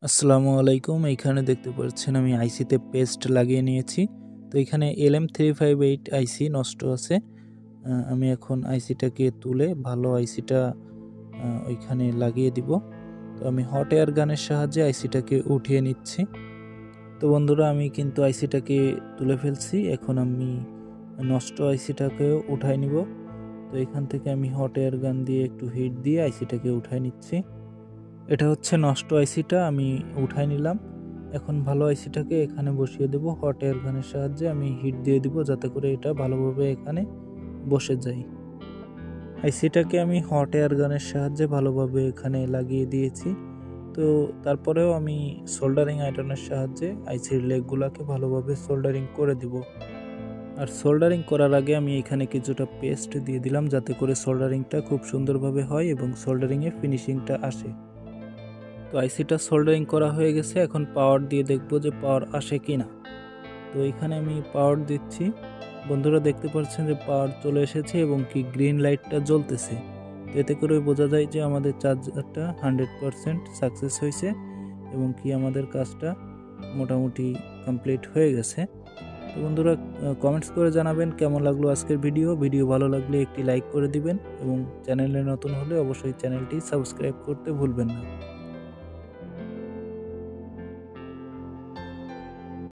আসসালামু আলাইকুম। এইখানে দেখতে পাচ্ছেন আমি আইসিতে পেস্ট লাগিয়ে নিয়েছি। তো এখানে LM358 আইসি নষ্ট আছে। আমি এখন আইসিটাকে তুলে ভালো আইসিটা ওইখানে লাগিয়ে দিব। তো আমি হট এয়ার গানের সাহায্যে আইসিটাকে উঠিয়ে নিচ্ছি। তো বন্ধুরা, আমি কিন্তু আইসিটাকে তুলে ফেলছি। এখন আমি নষ্ট আইসিটাকেও উঠাই নিব। তো এখান থেকে আমি হট এয়ার গান দিয়ে একটু হিট দিয়ে আইসিটাকে উঠাই নিচ্ছি। এটা হচ্ছে নষ্ট আইসিটা আমি উঠাই নিলাম। এখন ভালো আইসিটাকে এখানে বসিয়ে দেব। হট এয়ার গানের সাহায্যে আমি হিট দিয়ে দিব যাতে করে এটা ভালোভাবে এখানে বসে যায়। আইসিটাকে আমি হট এয়ার গানের সাহায্যে ভালোভাবে এখানে লাগিয়ে দিয়েছি। তো তারপরেও আমি সোল্ডারিং আয়রনের সাহায্যে আইসির লেগগুলোকে ভালোভাবে সোল্ডারিং করে দিব। আর সোল্ডারিং করার আগে আমি এখানে কিছুটা পেস্ট দিয়ে দিলাম যাতে করে সোল্ডারিংটা খুব সুন্দরভাবে হয় এবং সোল্ডারিংয়ে ফিনিশিংটা আসে। তো আইসিটা সোল্ডারিং করা হয়ে গেছে। এখন পাওয়ার দিয়ে দেখব যে পাওয়ার আসে কিনা। তো এখানে আমি পাওয়ার দিচ্ছি। বন্ধুরা দেখতে পাচ্ছেন যে পাওয়ার চলে এসেছে এবং কি গ্রিন লাইটটা জ্বলতেছে। এতে করে বোঝা যায় যে আমাদের চার্জারটা 100% সাকসেস হয়েছে এবং কি আমাদের কাজটা মোটামুটি কমপ্লিট হয়ে গেছে। তো বন্ধুরা, কমেন্টস করে জানাবেন কেমন লাগলো আজকের ভিডিও ভালো লাগলে একটি লাইক করে দিবেন এবং চ্যানেলে নতুন হলে অবশ্যই চ্যানেলটি সাবস্ক্রাইব করতে ভুলবেন না।